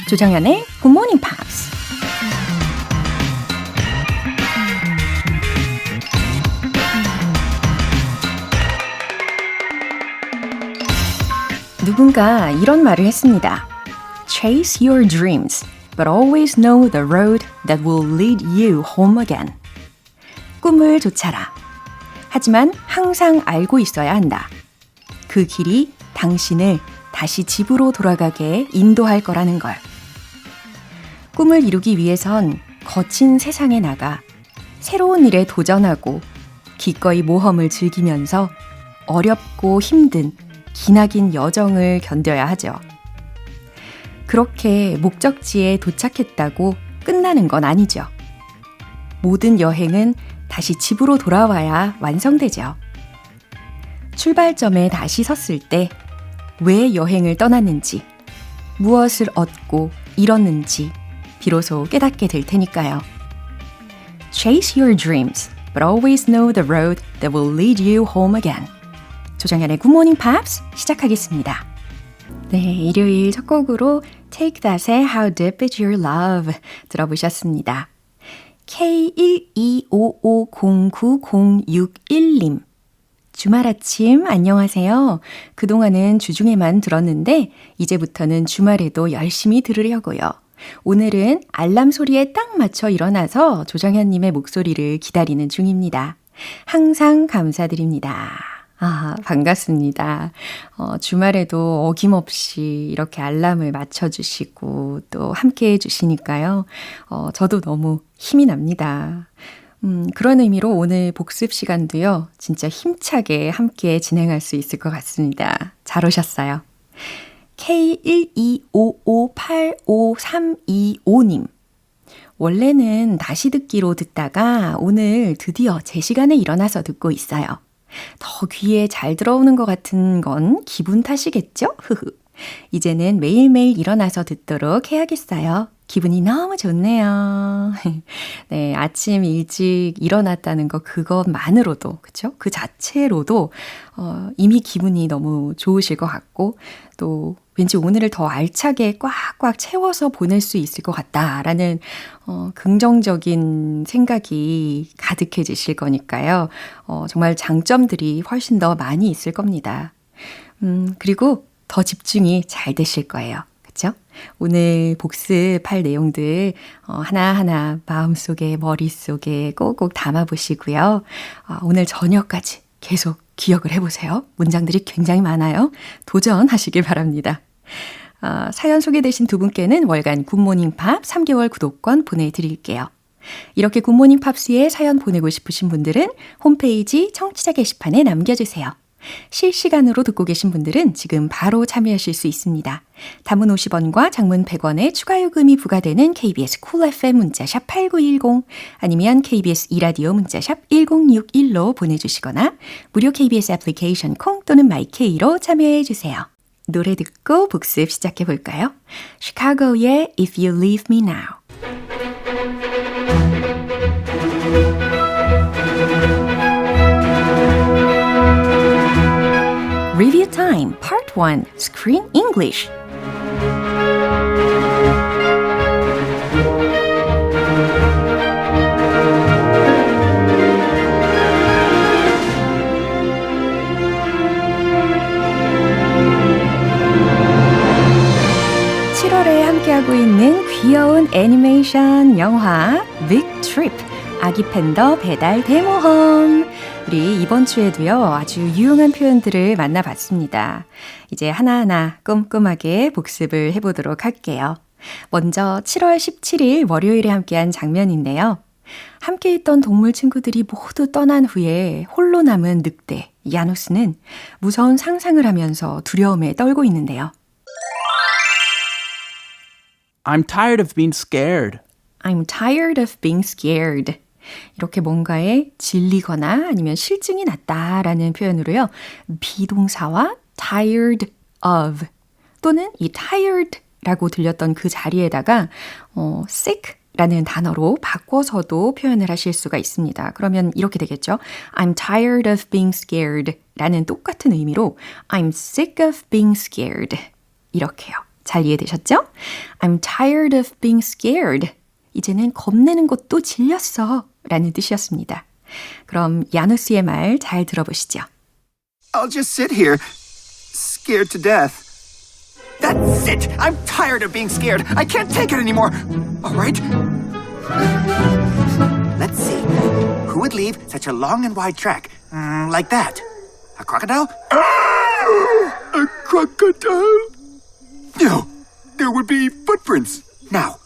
조정연의 Good Morning Pops. 누군가 이런 말을 했습니다. Chase your dreams, but always know the road that will lead you home again. 꿈을 쫓아라. 하지만 항상 알고 있어야 한다. 그 길이 당신을 다시 집으로 돌아가게 인도할 거라는 걸. 꿈을 이루기 위해선 거친 세상에 나가 새로운 일에 도전하고 기꺼이 모험을 즐기면서 어렵고 힘든 기나긴 여정을 견뎌야 하죠. 그렇게 목적지에 도착했다고 끝나는 건 아니죠. 모든 여행은 다시 집으로 돌아와야 완성되죠. 출발점에 다시 섰을 때 왜 여행을 떠났는지, 무엇을 얻고 잃었는지 비로소 깨닫게 될 테니까요. Chase your dreams, but always know the road that will lead you home again. 조정연의 Good Morning Pops 시작하겠습니다. 네, 일요일 첫 곡으로 Take That의 How Deep Is Your Love 들어보셨습니다. K125509061님 주말 아침 안녕하세요. 그동안은 주중에만 들었는데 이제부터는 주말에도 열심히 들으려고요. 오늘은 알람 소리에 딱 맞춰 일어나서 조정현님의 목소리를 기다리는 중입니다. 항상 감사드립니다. 아, 반갑습니다. 주말에도 어김없이 이렇게 알람을 맞춰주시고 또 함께 해주시니까요. 저도 너무 힘이 납니다. 그런 의미로 오늘 복습 시간도요, 진짜 힘차게 함께 진행할 수 있을 것 같습니다. 잘 오셨어요. K125585325님. 원래는 다시 듣기로 듣다가 오늘 드디어 제 시간에 일어나서 듣고 있어요. 더 귀에 잘 들어오는 것 같은 건 기분 탓이겠죠? 이제는 매일매일 일어나서 듣도록 해야겠어요. 기분이 너무 좋네요. 네, 아침 일찍 일어났다는 거 그것만으로도, 그쵸? 그 자체로도 이미 기분이 너무 좋으실 것 같고 또 왠지 오늘을 더 알차게 꽉꽉 채워서 보낼 수 있을 것 같다라는 긍정적인 생각이 가득해지실 거니까요. 정말 장점들이 훨씬 더 많이 있을 겁니다. 그리고 더 집중이 잘 되실 거예요. 그렇죠? 오늘 복습할 내용들 하나하나 마음속에 머릿속에 꼭꼭 담아보시고요. 오늘 저녁까지 계속 기억을 해보세요. 문장들이 굉장히 많아요. 도전하시길 바랍니다. 사연 소개되신 두 분께는 월간 굿모닝 팝 3개월 구독권 보내드릴게요. 이렇게 굿모닝 팝스에 사연 보내고 싶으신 분들은 홈페이지 청취자 게시판에 남겨주세요. 실시간으로 듣고 계신 분들은 지금 바로 참여하실 수 있습니다. 단문 50원과 장문 100원의 추가 요금이 부과되는 KBS 쿨 FM 문자샵 8910 아니면 KBS 이라디오 문자샵 1061로 보내주시거나 무료 KBS 애플리케이션 콩 또는 마이케이로 참여해 주세요. 노래 듣고 복습 시작해 볼까요? Chicago의 If You Leave Me Now. Review Time Part 1 Screen English 7월에 함께하고 있는 귀여운 애니메이션 영화 Big Trip 아기 팬더 배달 대모험 우리 이번 주에도요 아주 유용한 표현들을 만나봤습니다. 이제 하나하나 꼼꼼하게 복습을 해보도록 할게요. 먼저 7월 17일 월요일에 함께한 장면인데요. 함께 있던 동물 친구들이 모두 떠난 후에 홀로 남은 늑대 야누스는 무서운 상상을 하면서 두려움에 떨고 있는데요. I'm tired of being scared. I'm tired of being scared. 이렇게 뭔가에 질리거나 아니면 실증이 났다라는 표현으로요. 비동사와 tired of 또는 이 tired라고 들렸던 그 자리에다가 sick라는 단어로 바꿔서도 표현을 하실 수가 있습니다. 그러면 이렇게 되겠죠. I'm tired of being scared 라는 똑같은 의미로 I'm sick of being scared 이렇게요. 잘 이해되셨죠? I'm tired of being scared. 이제는 겁내는 것도 질렸어. 라는 뜻이었습니다. 그럼 야누스의 말 잘 들어보시죠. I'll just sit here, scared to death. That's it! I'm tired of being scared. I can't take it anymore. All right? Let's see. Who would leave such a long and wide track? Like that. A crocodile? A crocodile? No. There would be footprints. Now,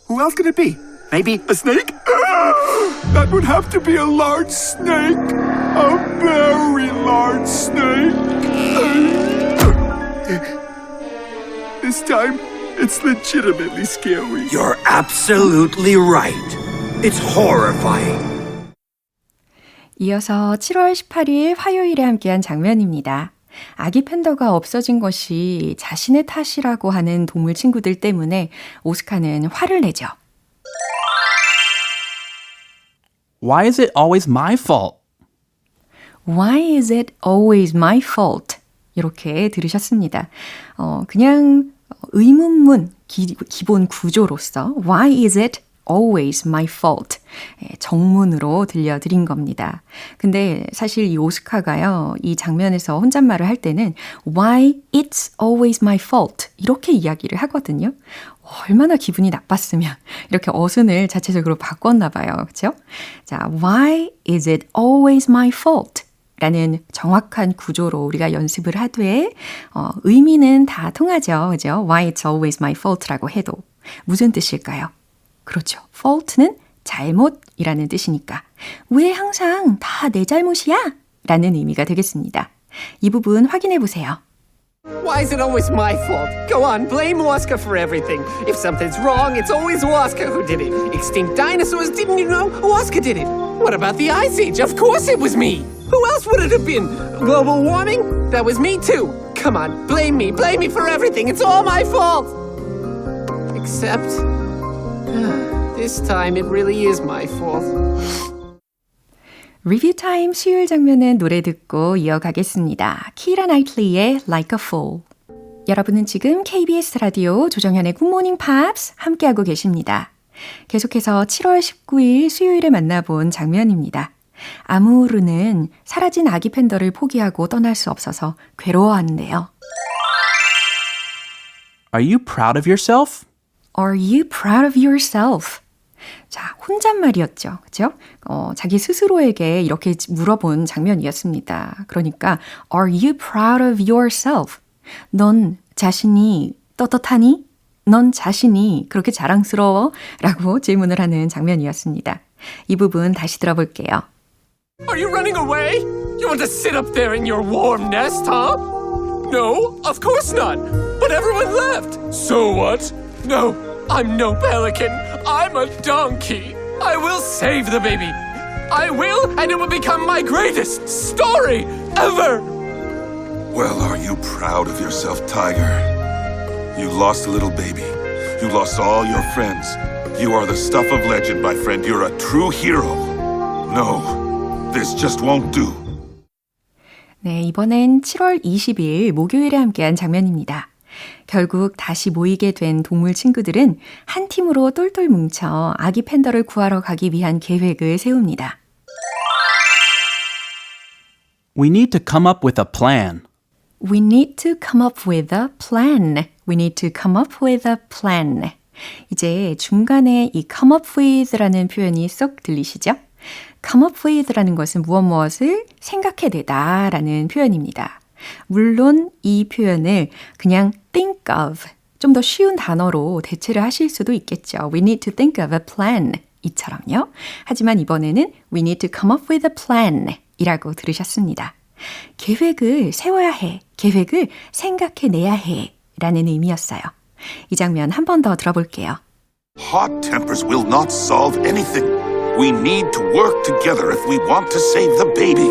who else could it be? Maybe a snake? That would have to be a large snake. A very large snake. This time, it's legitimately scary. You're absolutely right. It's horrifying. 이어서 7월 18일 화요일에 함께한 장면입니다. 아기 팬더가 없어진 것이 자신의 탓이라고 하는 동물 친구들 때문에 오스카는 화를 내죠. Why is it always my fault? Why is it always my fault? 이렇게 들으셨습니다. 그냥 의문문 기본 구조로서 Why is it always my fault? 정문으로 들려드린 겁니다. 근데 사실 이 오스카가요, 이 장면에서 혼잣말을 할 때는 Why it's always my fault? 이렇게 이야기를 하거든요. 얼마나 기분이 나빴으면 이렇게 어순을 자체적으로 바꿨나 봐요. 그렇죠? 자, Why is it always my fault? 라는 정확한 구조로 우리가 연습을 하되 의미는 다 통하죠. 그죠? Why it's always my fault라고 해도 무슨 뜻일까요? 그렇죠. fault는 잘못이라는 뜻이니까 왜 항상 다 내 잘못이야? 라는 의미가 되겠습니다. 이 부분 확인해 보세요. Why is it always my fault? Go on, blame Waska for everything. If something's wrong, it's always Waska who did it. Extinct dinosaurs, didn't you know? Waska did it. What about the Ice Age? Of course it was me. Who else would it have been? Global warming? That was me too. Come on, blame me for everything. It's all my fault. Except, this time it really is my fault. 리뷰 타임 수요일 장면은 노래 듣고 이어가겠습니다. 키라 나이틀리의 Like a Fool. 여러분은 지금 KBS 라디오 조정현의 굿모닝 팝스 함께하고 계십니다. 계속해서 7월 19일 수요일에 만나본 장면입니다. 아무르는 사라진 아기 팬더를 포기하고 떠날 수 없어서 괴로워하는데요. Are you proud of yourself? Are you proud of yourself? 자, 혼잣말이었죠. 그죠? 자기 스스로에게 이렇게 물어본 장면이었습니다. 그러니까 Are you proud of yourself? 넌 자신이 떳떳하니? 넌 자신이 그렇게 자랑스러워? 라고 질문을 하는 장면이었습니다. 이 부분 다시 들어볼게요. Are you running away? You want to sit up there in your warm nest, huh? No, of course not. But everyone left. So what? No, I'm no pelican. I'm a donkey. I will save the baby. I will, and it will become my greatest story ever. Well, are you proud of yourself, Tiger? You lost a little baby. You lost all your friends. You are the stuff of legend, my friend. You're a true hero. No, this just won't do. 네, 이번엔 7월 20일 목요일에 함께한 장면입니다. 결국 다시 모이게 된 동물 친구들은 한 팀으로 똘똘 뭉쳐 아기 팬더를 구하러 가기 위한 계획을 세웁니다. We need to come up with a plan. We need to come up with a plan. We need to come up with a plan. 이제 중간에 이 come up with라는 표현이 쏙 들리시죠? come up with라는 것은 무엇을 생각해내다 라는 표현입니다. 물론 이 표현을 그냥 think of, 좀 더 쉬운 단어로 대체를 하실 수도 있겠죠. We need to think of a plan 이처럼요. 하지만 이번에는 we need to come up with a plan 이라고 들으셨습니다. 계획을 세워야 해, 계획을 생각해내야 해 라는 의미였어요. 이 장면 한 번 더 들어볼게요. Hot tempers will not solve anything. We need to work together if we want to save the baby.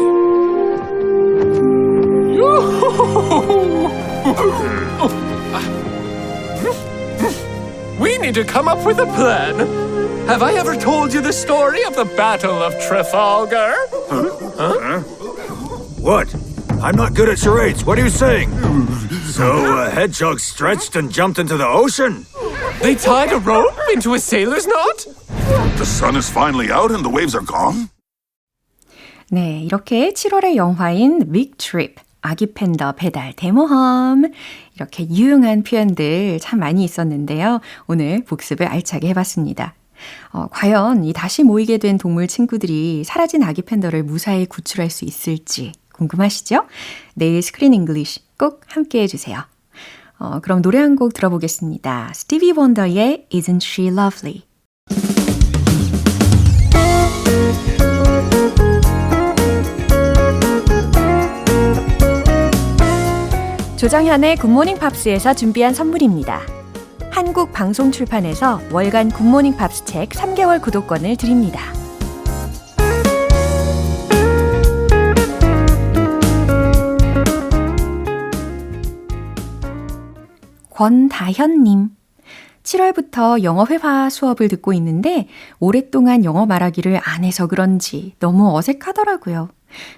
We need to come up with a plan. Have I ever told you the story of the Battle of Trafalgar? What? I'm not good at charades. What are you saying? So a hedgehog stretched and jumped into the ocean? They tied a rope into a sailor's knot? The sun is finally out and the waves are gone? 네, 이렇게 7월의 영화인 Big Trip, 아기 팬더 배달 대모험 이렇게 유용한 표현들 참 많이 있었는데요. 오늘 복습을 알차게 해봤습니다. 과연 이 다시 모이게 된 동물 친구들이 사라진 아기 팬더를 무사히 구출할 수 있을지 궁금하시죠? 내일 스크린 잉글리쉬 꼭 함께 해주세요. 그럼 노래 한 곡 들어보겠습니다. 스티비 원더의 Isn't She Lovely? 조정현의 굿모닝 팝스에서 준비한 선물입니다. 한국 방송 출판에서 월간 굿모닝 팝스 책 3개월 구독권을 드립니다. 권다현님, 7월부터 영어 회화 수업을 듣고 있는데 오랫동안 영어 말하기를 안 해서 그런지 너무 어색하더라고요.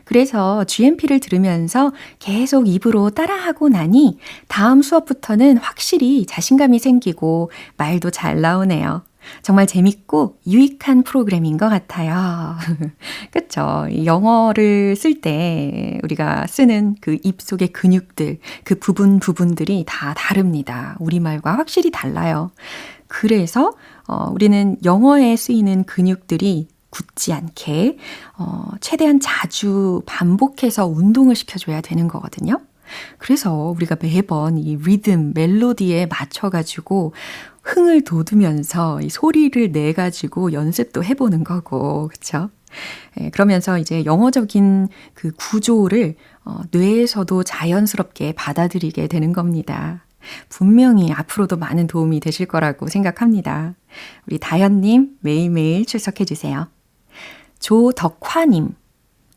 그래서 GMP를 들으면서 계속 입으로 따라하고 나니 다음 수업부터는 확실히 자신감이 생기고 말도 잘 나오네요. 정말 재밌고 유익한 프로그램인 것 같아요. 그쵸? 영어를 쓸 때 우리가 쓰는 그 입속의 근육들, 그 부분들이 다 다릅니다. 우리말과 확실히 달라요. 그래서 우리는 영어에 쓰이는 근육들이 굳지 않게 최대한 자주 반복해서 운동을 시켜줘야 되는 거거든요. 그래서 우리가 매번 이 리듬, 멜로디에 맞춰가지고 흥을 돋우면서 이 소리를 내가지고 연습도 해보는 거고, 그쵸? 그러면서 이제 영어적인 그 구조를 뇌에서도 자연스럽게 받아들이게 되는 겁니다. 분명히 앞으로도 많은 도움이 되실 거라고 생각합니다. 우리 다현님 매일매일 출석해주세요. 조덕화님,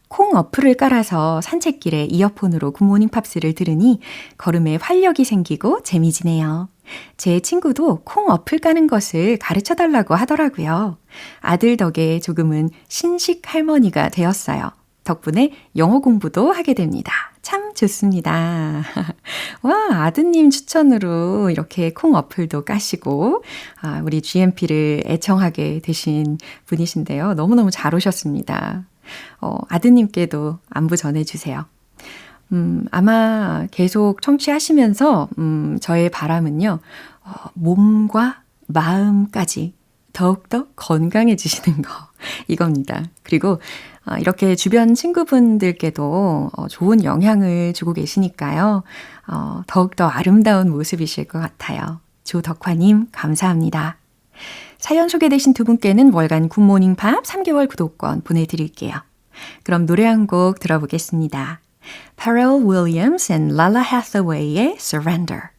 콩 어플을 깔아서 산책길에 이어폰으로 굿모닝 팝스를 들으니 걸음에 활력이 생기고 재미지네요. 제 친구도 콩 어플 까는 것을 가르쳐달라고 하더라고요. 아들 덕에 조금은 신식 할머니가 되었어요. 덕분에 영어 공부도 하게 됩니다. 참 좋습니다. 와, 아드님 추천으로 이렇게 콩 어플도 까시고 우리 GMP를 애청하게 되신 분이신데요. 너무너무 잘 오셨습니다. 아드님께도 안부 전해주세요. 아마 계속 청취하시면서 저의 바람은요. 몸과 마음까지 더욱더 건강해지시는 거 이겁니다. 그리고 이렇게 주변 친구분들께도 좋은 영향을 주고 계시니까요. 더욱더 아름다운 모습이실 것 같아요. 조덕화님 감사합니다. 사연 소개되신 두 분께는 월간 굿모닝 팝 3개월 구독권 보내드릴게요. 그럼 노래 한 곡 들어보겠습니다. Pharrell Williams and Lala Hathaway의 Surrender.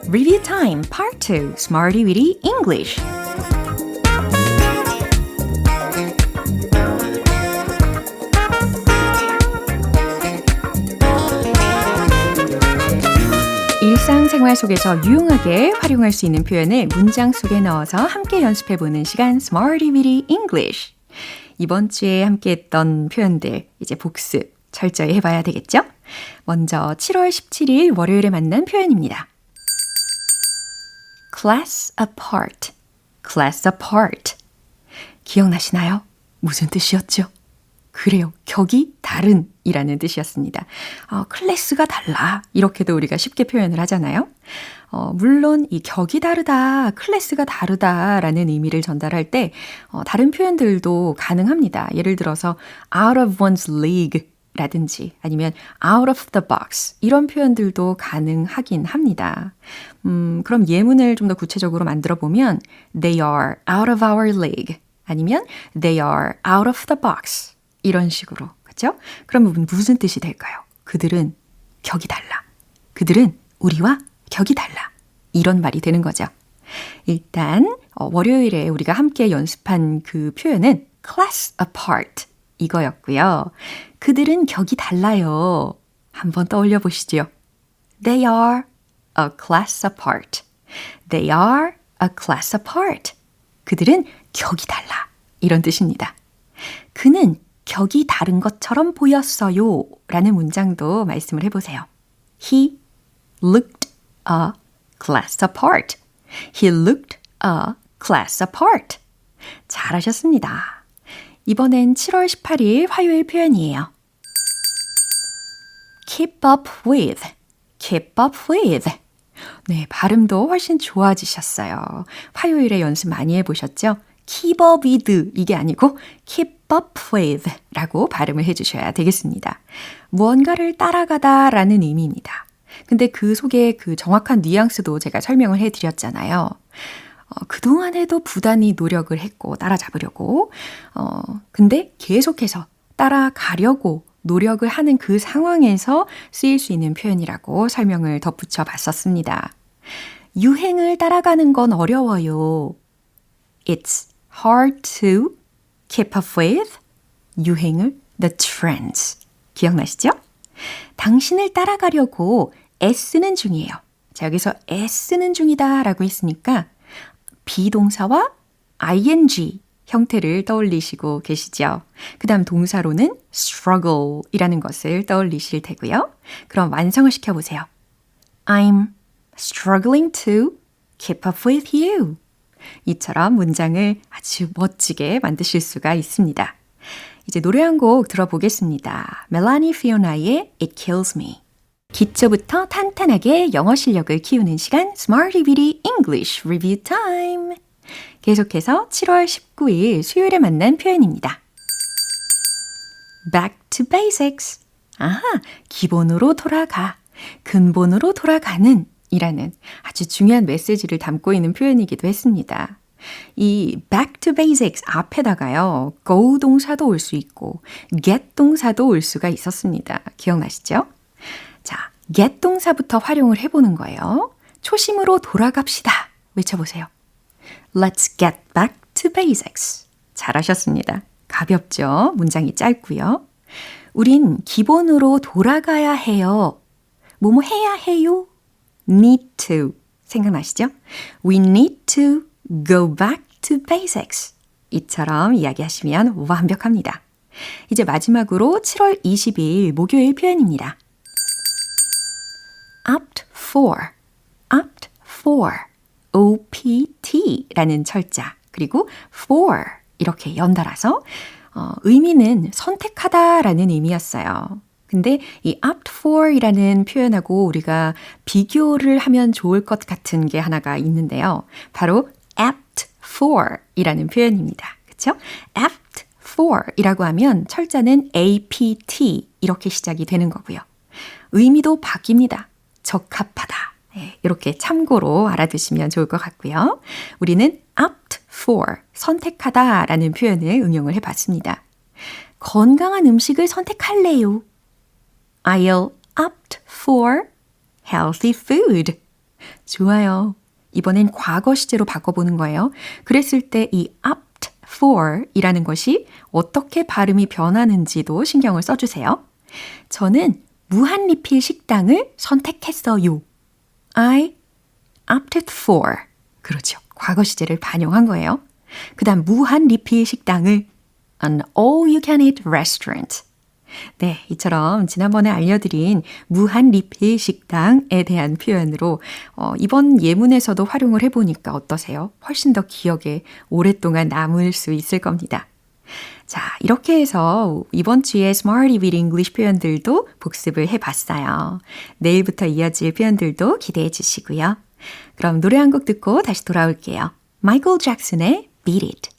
Review Time Part 2 Smarty Weedy English. 일상생활 속에서 유용하게 활용할 수 있는 표현을 문장 속에 넣어서 함께 연습해보는 시간 Smarty Weedy English. 이번 주에 함께했던 표현들 이제 복습 철저히 해봐야 되겠죠? 먼저 7월 17일 월요일에 만난 표현입니다. Class apart, class apart. 기억나시나요? 무슨 뜻이었죠? 그래요. 격이 다른 이라는 뜻이었습니다. 클래스가 달라. 이렇게도 우리가 쉽게 표현을 하잖아요. 물론 이 격이 다르다, 클래스가 다르다라는 의미를 전달할 때 다른 표현들도 가능합니다. 예를 들어서 out of one's league 라든지 아니면 out of the box 이런 표현들도 가능하긴 합니다. 그럼 예문을 좀 더 구체적으로 만들어 보면 they are out of our league 아니면 they are out of the box 이런 식으로 그렇죠? 그럼 무슨 뜻이 될까요? 그들은 격이 달라. 그들은 우리와 격이 달라. 이런 말이 되는 거죠. 일단 월요일에 우리가 함께 연습한 그 표현은 class apart 이거였고요. 그들은 격이 달라요. 한번 떠올려 보시죠. They are a class apart. They are a class apart. 그들은 격이 달라. 이런 뜻입니다. 그는 격이 다른 것처럼 보였어요. 라는 문장도 말씀을 해보세요. He looked a class apart. He looked a class apart. 잘하셨습니다. 이번엔 7월 18일 화요일 표현이에요. keep up with, keep up with. 네, 발음도 훨씬 좋아지셨어요. 화요일에 연습 많이 해보셨죠? keep up with 이게 아니고 keep up with 라고 발음을 해주셔야 되겠습니다. 무언가를 따라가다 라는 의미입니다. 근데 그 속에 그 정확한 뉘앙스도 제가 설명을 해드렸잖아요. 그동안에도 부단히 노력을 했고 따라잡으려고 근데 계속해서 따라가려고 노력을 하는 그 상황에서 쓰일 수 있는 표현이라고 설명을 덧붙여 봤었습니다. 유행을 따라가는 건 어려워요. It's hard to keep up with 유행을, the trends. 기억나시죠? 당신을 따라가려고 애쓰는 중이에요. 자, 여기서 애쓰는 중이다 라고 했으니까 비동사와 ing 형태를 떠올리시고 계시죠? 그 다음 동사로는 struggle 이라는 것을 떠올리실 테고요. 그럼 완성을 시켜보세요. I'm struggling to keep up with you. 이처럼 문장을 아주 멋지게 만드실 수가 있습니다. 이제 노래 한 곡 들어보겠습니다. 멜라니 피오나의 It Kills Me. 기초부터 탄탄하게 영어 실력을 키우는 시간 Smarty Bitty English Review Time. 계속해서 7월 19일 수요일에 만난 표현입니다. Back to basics. 아하, 기본으로 돌아가. 근본으로 돌아가는 이라는 아주 중요한 메시지를 담고 있는 표현이기도 했습니다. 이 back to basics 앞에다가요, go 동사도 올 수 있고 get 동사도 올 수가 있었습니다. 기억나시죠? 자, get 동사부터 활용을 해보는 거예요. 초심으로 돌아갑시다. 외쳐보세요. Let's get back to basics. 잘하셨습니다. 가볍죠? 문장이 짧고요. 우린 기본으로 돌아가야 해요. 뭐뭐 해야 해요? Need to. 생각나시죠? We need to go back to basics. 이처럼 이야기하시면 완벽합니다. 이제 마지막으로 7월 20일 목요일 표현입니다. opt for, opt for, OPT라는 철자, 그리고 for 이렇게 연달아서 의미는 선택하다라는 의미였어요. 근데 이 opt for 이라는 표현하고 우리가 비교를 하면 좋을 것 같은 게 하나가 있는데요. 바로 apt for 이라는 표현입니다. 그렇죠? apt for 이라고 하면 철자는 APT 이렇게 시작이 되는 거고요. 의미도 바뀝니다. 적합하다. 네, 이렇게 참고로 알아두시면 좋을 것 같고요. 우리는 opt for, 선택하다 라는 표현을 응용을 해봤습니다. 건강한 음식을 선택할래요. I'll opt for healthy food. 좋아요. 이번엔 과거 시제로 바꿔보는 거예요. 그랬을 때 이 opt for 이라는 것이 어떻게 발음이 변하는지도 신경을 써주세요. 저는 무한 리필 식당을 선택했어요. I opted for. 그렇죠. 과거 시제를 반영한 거예요. 그 다음 무한 리필 식당을 an all-you-can-eat restaurant. 네, 이처럼 지난번에 알려드린 무한 리필 식당에 대한 표현으로 이번 예문에서도 활용을 해보니까 어떠세요? 훨씬 더 기억에 오랫동안 남을 수 있을 겁니다. 자, 이렇게 해서 이번 주에 Smarty with English 표현들도 복습을 해봤어요. 내일부터 이어질 표현들도 기대해 주시고요. 그럼 노래 한 곡 듣고 다시 돌아올게요. 마이클 잭슨의 Beat It.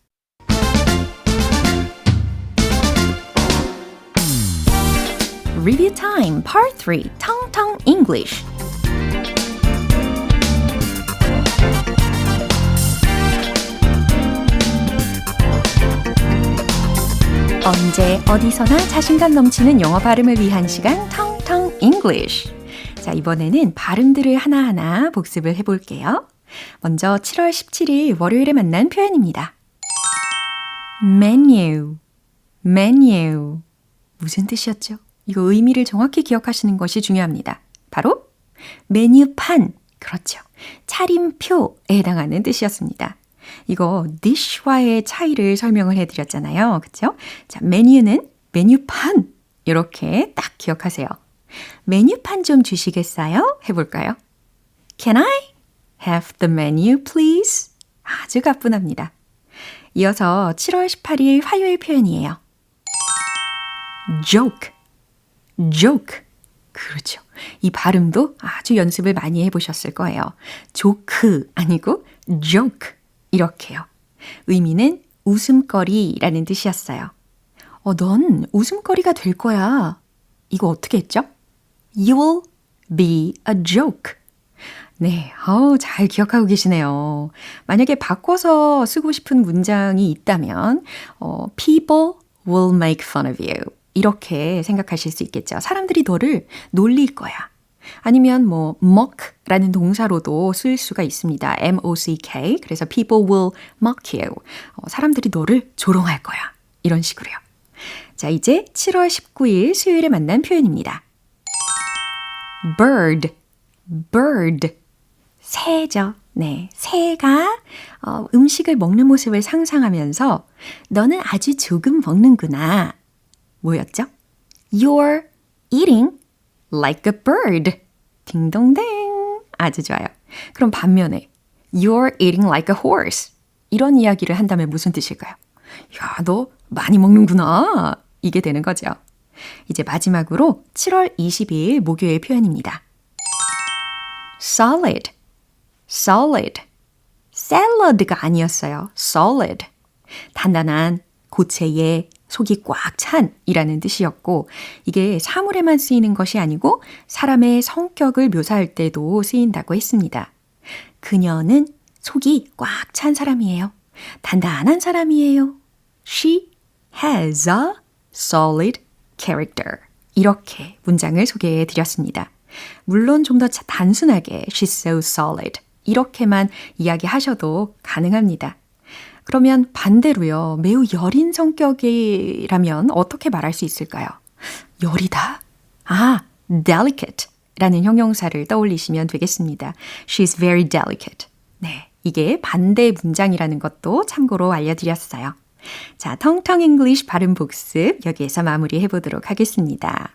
Review Time Part 3 텅텅 English. 언제 어디서나 자신감 넘치는 영어 발음을 위한 시간 텅텅 English. 자, 이번에는 발음들을 하나하나 복습을 해볼게요. 먼저 7월 17일 월요일에 만난 표현입니다. menu, menu. 무슨 뜻이었죠? 이거 의미를 정확히 기억하시는 것이 중요합니다. 바로 메뉴판 그렇죠. 차림표에 해당하는 뜻이었습니다. 이거 dish와의 차이를 설명을 해드렸잖아요. 그렇죠? 자, 메뉴는 메뉴판 이렇게 딱 기억하세요. 메뉴판 좀 주시겠어요? 해볼까요? Can I have the menu, please? 아주 가뿐합니다. 이어서 7월 18일 화요일 표현이에요. joke, joke. 그렇죠. 이 발음도 아주 연습을 많이 해보셨을 거예요. 조크 아니고 joke 이렇게요. 의미는 웃음거리라는 뜻이었어요. 넌 웃음거리가 될 거야. 이거 어떻게 했죠? You will be a joke. 네, 잘 기억하고 계시네요. 만약에 바꿔서 쓰고 싶은 문장이 있다면 people will make fun of you. 이렇게 생각하실 수 있겠죠. 사람들이 너를 놀릴 거야. 아니면 mock라는 동사로도 쓸 수가 있습니다. M-O-C-K. 그래서 people will mock you. 사람들이 너를 조롱할 거야. 이런 식으로요. 자, 이제 7월 19일 수요일에 만난 표현입니다. bird, bird. 새죠. 네, 새가 음식을 먹는 모습을 상상하면서 너는 아주 조금 먹는구나. 뭐였죠? You're eating like a bird. 딩동댕. 아주 좋아요. 그럼 반면에 You're eating like a horse. 이런 이야기를 한다면 무슨 뜻일까요? 야, 너 많이 먹는구나. 이게 되는 거죠. 이제 마지막으로 7월 22일 목요일 표현입니다. solid, solid. 샐러드가 아니었어요. solid. 단단한, 고체의, 속이 꽉 찬이라는 뜻이었고 이게 사물에만 쓰이는 것이 아니고 사람의 성격을 묘사할 때도 쓰인다고 했습니다. 그녀는 속이 꽉 찬 사람이에요. 단단한 사람이에요. She has a solid character. 이렇게 문장을 소개해 드렸습니다. 물론 좀 더 단순하게 She's so solid. 이렇게만 이야기하셔도 가능합니다. 그러면 반대로요. 매우 여린 성격이라면 어떻게 말할 수 있을까요? 여리다? delicate 라는 형용사를 떠올리시면 되겠습니다. She's very delicate. 네, 이게 반대 문장이라는 것도 참고로 알려드렸어요. 자, 텅텅 잉글리쉬 발음 복습 여기에서 마무리해 보도록 하겠습니다.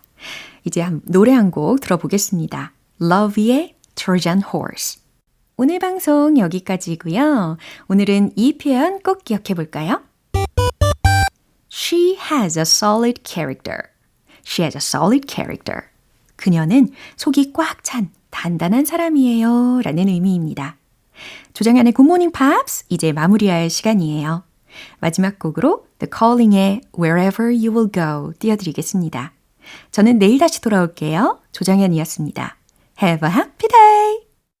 이제 노래 한 곡 들어보겠습니다. Love의 Trojan Horse. 오늘 방송 여기까지고요. 오늘은 이 표현 꼭 기억해 볼까요? She has a solid character. She has a solid character. 그녀는 속이 꽉 찬 단단한 사람이에요. 라는 의미입니다. 조정연의 Good Morning Pops 이제 마무리할 시간이에요. 마지막 곡으로 The Calling의 Wherever You Will Go 띄워드리겠습니다. 저는 내일 다시 돌아올게요. 조정연이었습니다. Have a happy day!